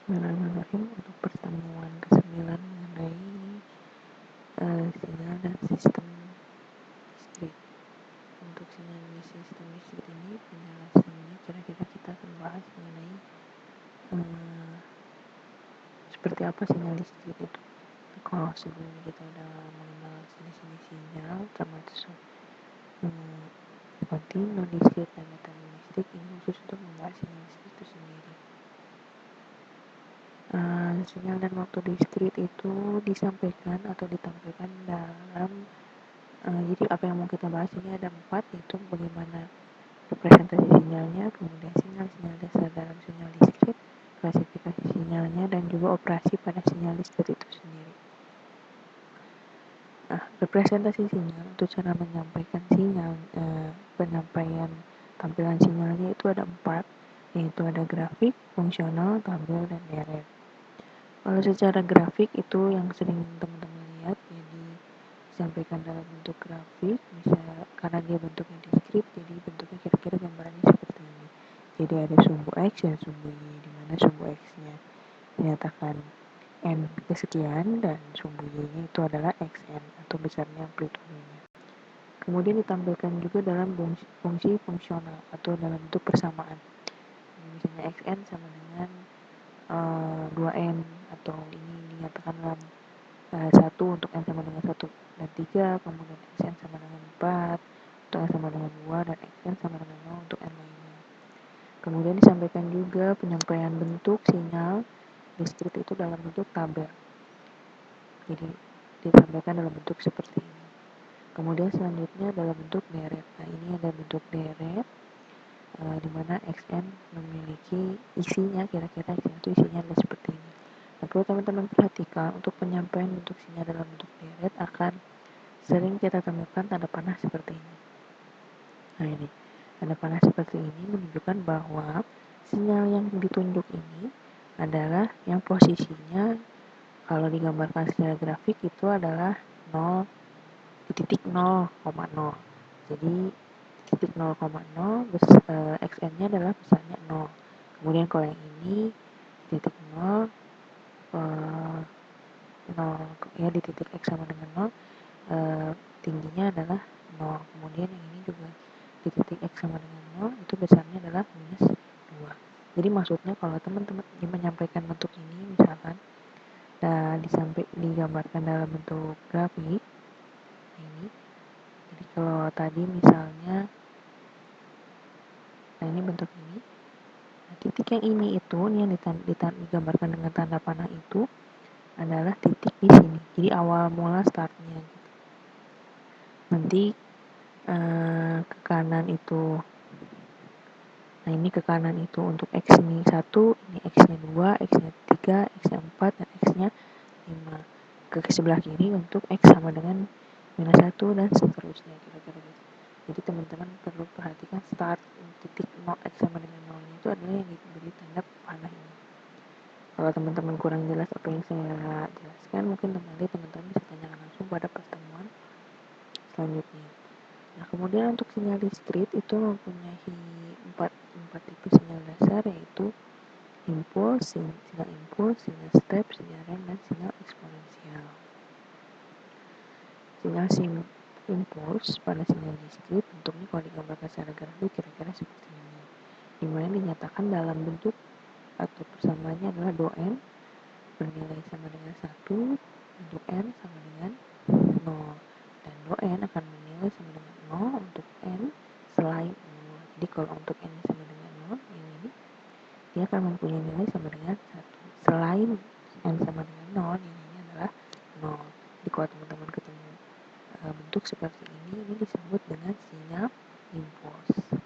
Bismillahirrahmanirrahim. Untuk pertemuan ke-9 mengenai sinyal dan sistem listrik. Untuk sinyal dan sistem listrik ini penjelasannya kira-kira kita akan bahas mengenai seperti apa sinyal listrik itu. Kalau sebelumnya kita udah mengenal jenis-jenis sinyal termasuk kontinu listrik dan metode listrik, ini khusus untuk membahas sinyal listrik itu sendiri. Sinyal dan waktu listrik itu disampaikan atau ditampilkan dalam jadi apa yang mau kita bahas ini ada 4, yaitu bagaimana representasi sinyalnya, kemudian sinyal dasar dalam sinyal listrik, klasifikasi sinyalnya, dan juga operasi pada sinyal listrik itu sendiri. Representasi sinyal untuk cara menyampaikan sinyal, penyampaian tampilan sinyalnya itu ada 4, yaitu ada grafik, fungsional, tabel, dan deret. Kalau secara grafik itu yang sering teman-teman lihat, jadi disampaikan dalam bentuk grafik, bisa karena dia bentuknya diskrit, jadi bentuknya kira-kira gambarannya seperti ini. Jadi ada sumbu X dan sumbu Y, di mana sumbu X-nya dinyatakan N kesekian dan sumbu Y-nya itu adalah XN atau besarnya amplitudenya. Kemudian ditampilkan juga dalam fungsi fungsional atau dalam bentuk persamaan. Misalnya XN sama dengan 2N, atau ini dinyatakan dalam 1 untuk N sama dengan 1 dan 3, kemudian XN sama dengan 4 untuk N sama dengan 2, dan XN sama dengan 0 untuk N lainnya. Kemudian disampaikan juga penyampaian bentuk sinyal listrik itu dalam bentuk tabel. Jadi disampaikan dalam bentuk seperti ini. Kemudian selanjutnya dalam bentuk deret. Nah, ini ada bentuk deret di mana XN memiliki isinya, kira-kira XN itu isinya adalah seperti ini. Nah, perlu teman-teman perhatikan untuk penyampaian bentuk sinyal dalam bentuk deret akan sering kita temukan tanda panah seperti ini. Nah, ini tanda panah seperti ini menunjukkan bahwa sinyal yang ditunjuk ini adalah yang posisinya kalau digambarkan secara grafik itu adalah 0 di titik 0,0. Jadi titik 0,0 XN-nya adalah besarnya 0. Kemudian kalau yang ini titik 0 ya di titik X sama dengan 0, tingginya adalah 0. Kemudian yang ini juga di titik X sama dengan 0 itu besarnya adalah minus 2. Jadi maksudnya kalau teman-teman menyampaikan bentuk ini misalkan digambarkan dalam bentuk grafik ini. Jadi kalau tadi misalnya, nah ini bentuk ini. Nah, titik yang ini itu yang digambarkan dengan tanda panah itu adalah titik di sini. Jadi awal mula startnya gitu. Nanti ke kanan itu, nah ini ke kanan itu untuk X ini 1, ini X-nya 2, X-nya 3, X-nya 4, dan X-nya 5. Ke sebelah kiri untuk X sama dengan minus 1 dan seterusnya, kira-kira gitu. Jadi teman-teman perlu perhatikan start titik 0 X sama dengan 0 itu adalah yang diberi tanda panah ini. Kalau teman-teman kurang jelas apa yang saya jelaskan, mungkin teman-teman bisa tanyakan langsung pada pertemuan selanjutnya. Nah, kemudian untuk sinyal diskrit itu mempunyai 4 tipe sinyal dasar, yaitu impuls, sinyal step, sinyal rem, dan sinyal eksponensial. Sinyal impuls pada sinyal diskrit bentuknya kalau digambarkan secara grafik kira-kira seperti ini, dimana dinyatakan dalam bentuk atau persamaannya adalah do-n bernilai sama dengan 1, untuk n sama dengan 0, dan do-n akan bernilai sama dengan 0 untuk n selain 0. Jadi kalau untuk n sama dengan 0, yang ini dia akan mempunyai nilai sama dengan 1. Selain n sama dengan 0, nilainya adalah 0. Jadi kalau teman-teman ketemu bentuk seperti ini disebut dengan sinyal impuls.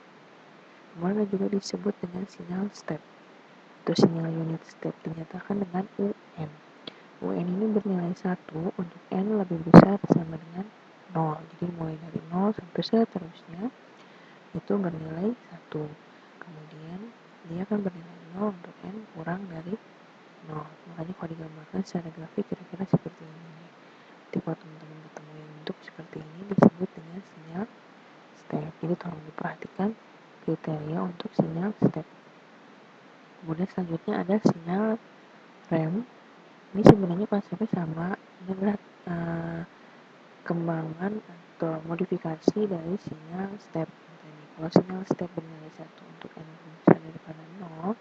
Kemudian juga disebut dengan sinyal step atau sinyal unit step, dinyatakan dengan UN. UN ini bernilai 1 untuk n lebih besar sama dengan 0. Jadi mulai dari 0 sampai seterusnya itu bernilai 1. Kemudian dia akan bernilai 0 untuk n kurang dari 0. Makanya kalau digambarkan secara grafik kira-kira seperti ini. Jadi kalau teman-teman ketemu yang bentuk seperti ini disebut dengan sinyal step. Jadi tolong diperhatikan kriteria untuk sinyal step. Kemudian selanjutnya ada sinyal rem. Ini sebenarnya konsepnya sama, ini adalah kembangan atau modifikasi dari sinyal step tadi. Kalau sinyal step bernilai 1 untuk n besar daripada 0,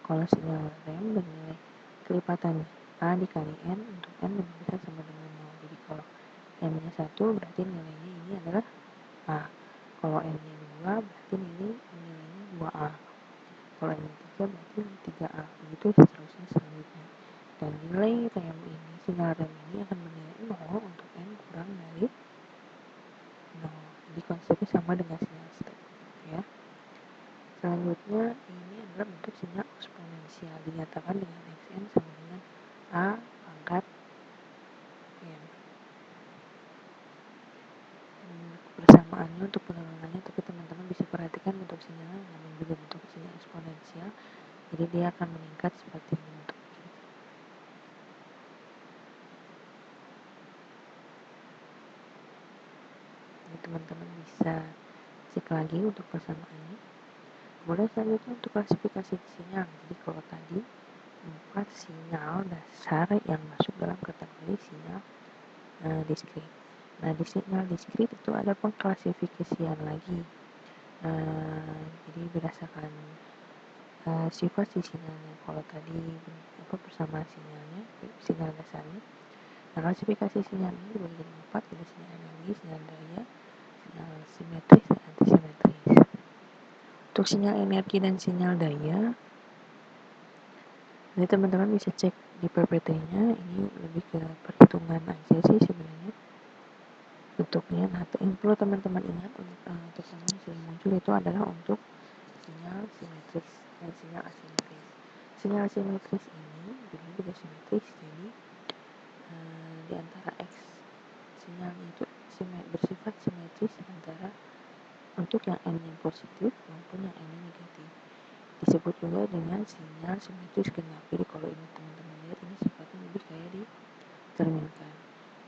kalau sinyal rem bernilai kelipatannya a dikali n untuk n lebih besar sama dengan 0. Jadi kalau n-nya 1 berarti nilainya ini adalah a. Kalau n-nya 2 berarti nilainya 2a. Kalau n-nya 3 berarti 3a. Begitu seterusnya selanjutnya. Dan nilai rem ini, sinyal rem ini akan bernilai 0 untuk n kurang dari 0. Jadi konsepnya sama dengan sinyal step, ya. Selanjutnya ini adalah bentuk sinyal eksponensial, dinyatakan dengan xn sama dengan a pangkat n. Persamaannya untuk penurunan tapi teman-teman bisa perhatikan bentuk sinyalnya memang juga bentuk sinyal eksponensial, jadi dia akan meningkat seperti ini bentuknya. Jadi teman-teman bisa cek lagi untuk persamaannya. Kemudian selanjutnya untuk klasifikasi sinyal. Jadi kalau tadi 4 sinyal dasar yang masuk dalam kategori sinyal diskrit. Nah, di sinyal diskrit itu ada pengklasifikasian lagi. Jadi berdasarkan sifat si sinyalnya. Kalau tadi persamaan sinyalnya, sinyal dasarnya. Nah, klasifikasi sinyal ini dibagi jadi 4, ada sinyal energi, sinyal daya, sinyal simetris, dan antisimetris. Untuk sinyal energi dan sinyal daya, ini teman-teman bisa cek di PPT-nya, ini lebih ke perhitungan aja sih sebenarnya bentuknya. Nah, yang perlu teman-teman ingat terutama yang sering muncul itu adalah untuk sinyal simetris dan sinyal asimetris. Sinyal simetris ini juga simetris, jadi di antara X sinyalnya itu bersifat simetris antara untuk yang n-nya positif maupun yang n-nya negatif. Disebut juga dengan sinyal simetris genap. Jadi kalau ini teman-teman lihat, ini sifatnya lebih kayak dicerminkan.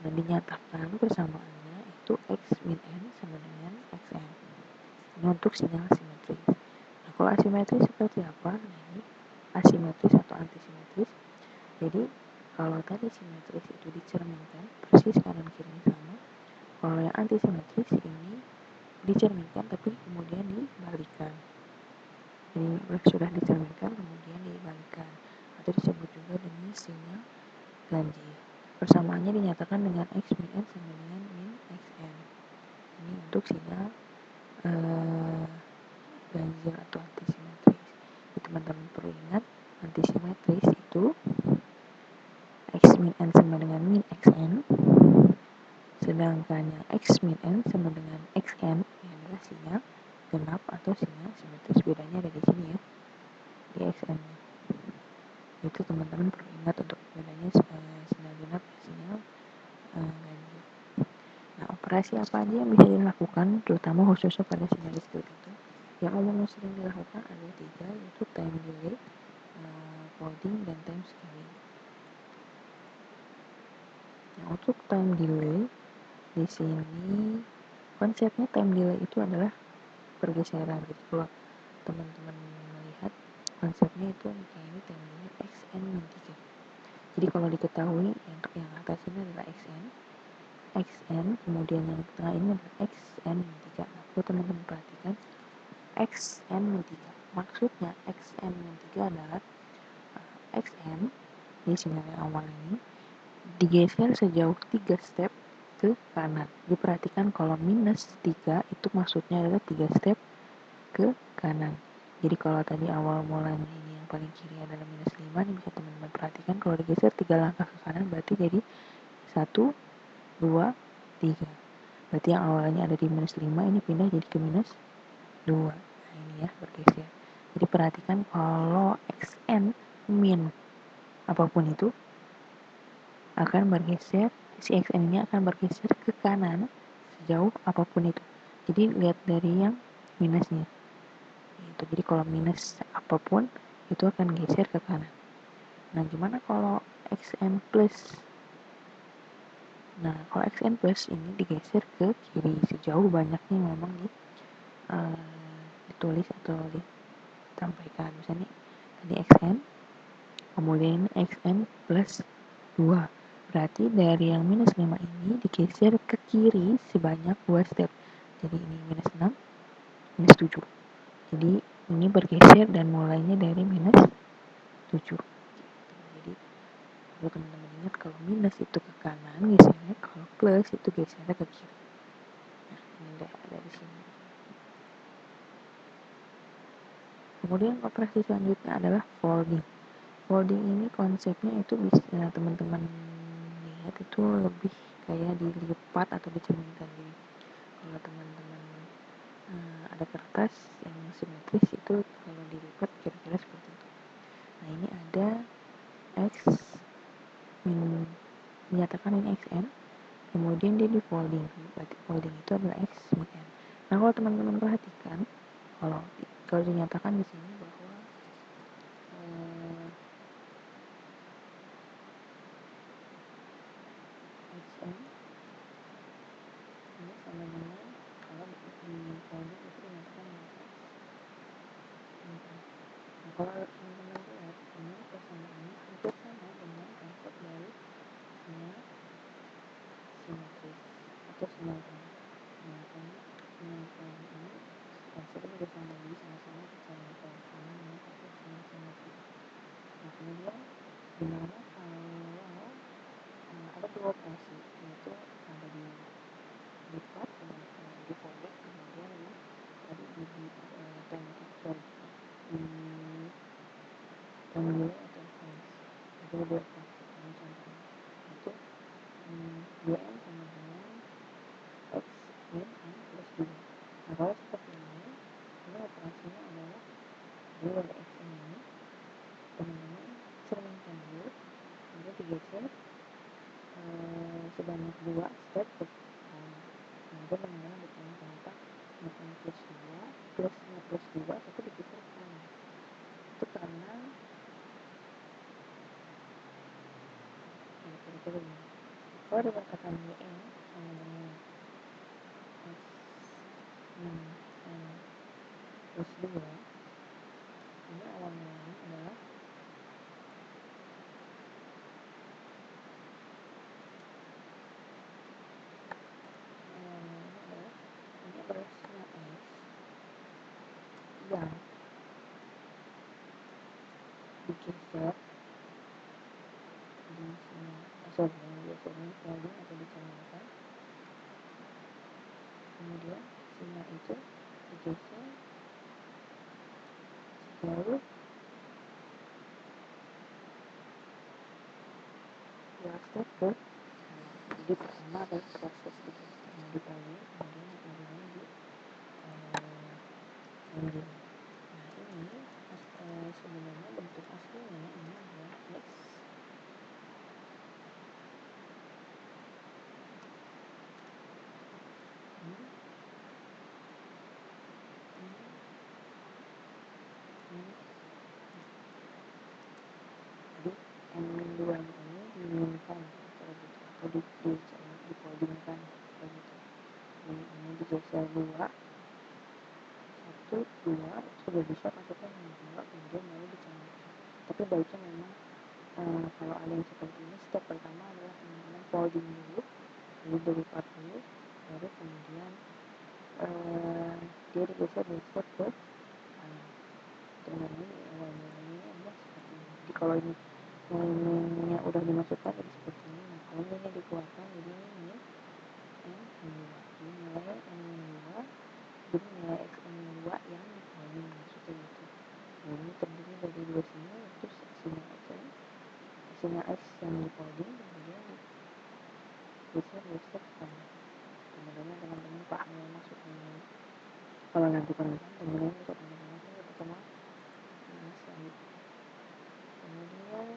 Dan dinyatakan persamaannya itu X min N sama dengan Xn. Ini untuk sinyal simetris. Nah, kalau asimetris seperti apa? Nah, ini asimetris atau antisimetris. Jadi kalau tadi simetris itu dicerminkan, persis kanan kirinya sama. Kalau yang antisimetris ini dicerminkan tapi kemudian dibalikan. Jadi sudah dicerminkan kemudian dibalikan, atau disebut juga dengan sinyal ganjil. Persamaannya dinyatakan dengan X min N sama dengan min Xn. Ini untuk sinyal ganjil atau antisimetris. Jadi teman-teman perlu ingat, antisimetris itu X min N sama dengan min Xn, sedangkan yang X min N sama dengan Xn ini adalah sinyal genap atau sinyal simetris. Bedanya ada di sini ya, di Xn. Itu teman-teman perlu ingat untuk bedanya sinyal genap dan sinyal ganjil. Nah, operasi apa aja yang bisa dilakukan, terutama khususnya pada sinyal listrik itu? Yang umumnya sering dilakukan ada 3, yaitu time delay, coding, dan time scaling. Nah, untuk time delay di sini konsepnya time delay itu adalah pergeseran. Jadi kalau teman-teman melihat konsepnya itu kayak ini, time delay Xn min 3. Jadi kalau diketahui untuk yang atas ini adalah Xn, kemudian yang tengah ini adalah Xn min 3. Nah, kalau teman-teman perhatikan Xn min 3, maksudnya Xn min 3 adalah Xn di sinyal yang awal ini digeser sejauh 3 step ke kanan. Diperhatikan kalau minus 3 itu maksudnya adalah 3 step ke kanan. Jadi kalau tadi awal mulanya ini yang paling kiri adalah minus 5, ini bisa teman-teman perhatikan kalau digeser 3 langkah ke kanan berarti jadi 1, 2, 3. Berarti yang awalnya ada di minus 5 ini pindah jadi ke minus 2. Nah, ini ya bergeser. Jadi perhatikan kalau Xn min apapun itu akan bergeser, si Xn ini akan bergeser ke kanan sejauh apapun itu. Jadi lihat dari yang minusnya. Itu jadi kalau minus apapun itu akan geser ke kanan. Nah, gimana kalau Xn plus? Nah, kalau Xn plus ini digeser ke kiri sejauh banyaknya memang ditulis atau ditampaikan. Misalnya tadi Xn kemudian xn plus 2. Berarti dari yang minus 5 ini digeser ke kiri sebanyak 2 step. Jadi ini minus 6, minus 7. Jadi ini bergeser dan mulainya dari minus 7. Jadi kalau teman-teman ingat, kalau minus itu ke kanan gesernya, kalau plus itu gesernya ke kiri. Nah, ini udah ada di sini. Kemudian operasi selanjutnya adalah folding. Folding ini konsepnya itu bisa teman-teman lihat itu lebih kayak dilipat atau dicerminkan. Jadi kalau teman-teman ada kertas yang simetris itu kalau dilipat kira-kira seperti itu. Nah, ini ada X menyatakan ini XN, kemudian dia di folding. Berarti folding itu adalah X min N. Nah, kalau teman-teman perhatikan, kalau dinyatakan di sini bahwa XN ini sama dengan, kalau di folding itu dinyatakan dengan X min N. Nah, kalau teman-teman lihat, ini persamaannya hampir sama dengan konsep dari sinyal simetris atau sinyal tanda. Nah, karena sinyal tanda ini konsepnya juga sama, jadi sama-sama dicairkan sama dengan konsep sinyal simetris. Nah, kemudian gimana kalau ada dua operasi, yaitu ada di lipat dan di folding, kemudian di tadi di triangle atau advance. Itu dua operasi. Ini contohnya itu 2n sama dengan x min n plus 2. Nah, kalau seperti ini operasinya adalah dulu ada xn ini, teman-teman cerminkan dulu, kemudian digeser sebanyak 2 step ke kanan. Kemudian teman-teman bertanya kenapa n plus 2 plusnya plus 2 tapi digeser ke kanan. Itu karena kira-kira ini. Kalau dikatakan yn sama dengan x min n plus 2, ini awal mulanya adalah ini adalah sinyal x yang digeser di sinyal yang biasanya folding atau dicerminkan, kemudian sinyal itu digeser sejauh 2 step ke kanan. Jadi pertama adalah proses digeser di folding, kemudian yang keduanya di folding. Nah, ini sebenarnya bentuk aslinya ini adalah X jadi N2 ini diminkan kayak gitu, atau di foldingkan kayak gitu. Ini digeser 2, 1, 2, itu sudah bisa masukkan yang 2, kemudian baru dicerminkan. Tapi baiknya memang kalau ada yang seperti ini, step pertama adalah teman-teman folding dulu, jadi dilipat dulu, baru kemudian dia digeser 2 step ke kanan. Teman-teman awal mulanya adalah seperti ini. Jadi kalau ini minnya udah dimasukkan jadi seperti ini. Nah, kalau minnya dikeluarkan jadi ini min n min 2. Jadi nilai n min 2, jadi nilai x n min 2 yang di folding, maksudnya gitu. Nah, ini terdiri dari dua sinyal, yaitu sinyal x n, sinyal x yang di folding, kemudian digeser 2 step ke kanan. Mudah-mudahan teman-teman paham ya maksudnya ini. Kalau nanti penulisan teman-teman bisa tanya langsung ketemu selanjutnya. Kemudian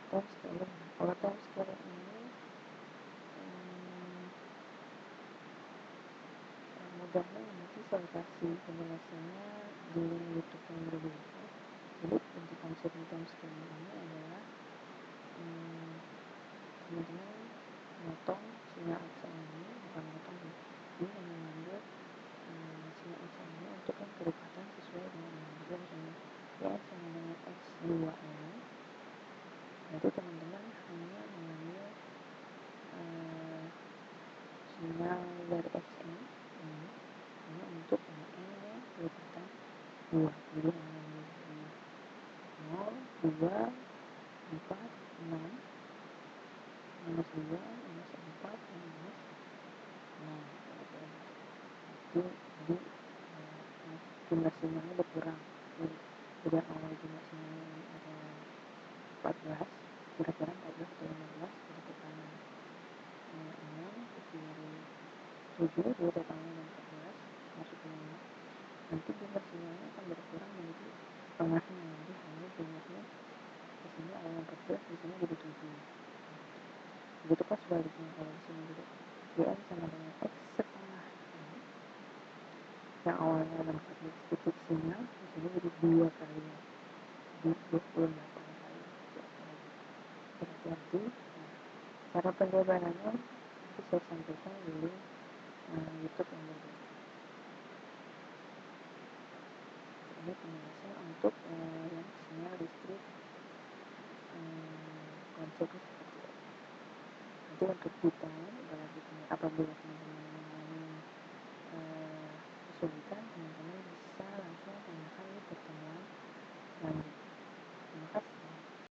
time scaling. Kalau time scaling ini mudahnya nanti saya kasih penjelasannya di YouTube yang berbeda. Jadi inti konsepnya time scaling ini adalah teman-teman motong sinyal XN ini, bukan motong sih, ini hanya mengambil sinyal XN ini untuk yang kelipatan sesuai dengan ini. Jadi misalnya ya sama dengan X2 2. Jadi di 0, 2, 4, 6, minus 2, minus 4, minus 6. Jadi jumlah sinyalnya berkurang. Jadi awal jumlah sinyalnya 14, kira-kira 14 atau 15, jadi ke kanan 6, ke kiri 7, jadi totalnya 14, masuk ke 5. Nanti jumlah sinyalnya akan berkurang menjadi tengahnya, jadi hanya jumlahnya di sini awal 14, di sini jadi 7. Begitu kan sebaliknya, kalau di sini jadi GN sama dengan X setengah. Yang awalnya 14 titik sinyal, di sini jadi 2 kali, jadi 28 kali. Hati-hati. Cara penjabarannya nanti saya sampaikan di YouTube yang berbeda. Ini penjelasan untuk yang sinyal listrik konsepnya seperti itu. Nanti untuk detail, apabila teman-teman mengalami kesulitan, teman-teman bisa langsung tanyakan di pertemuan selanjutnya. Terima kasih.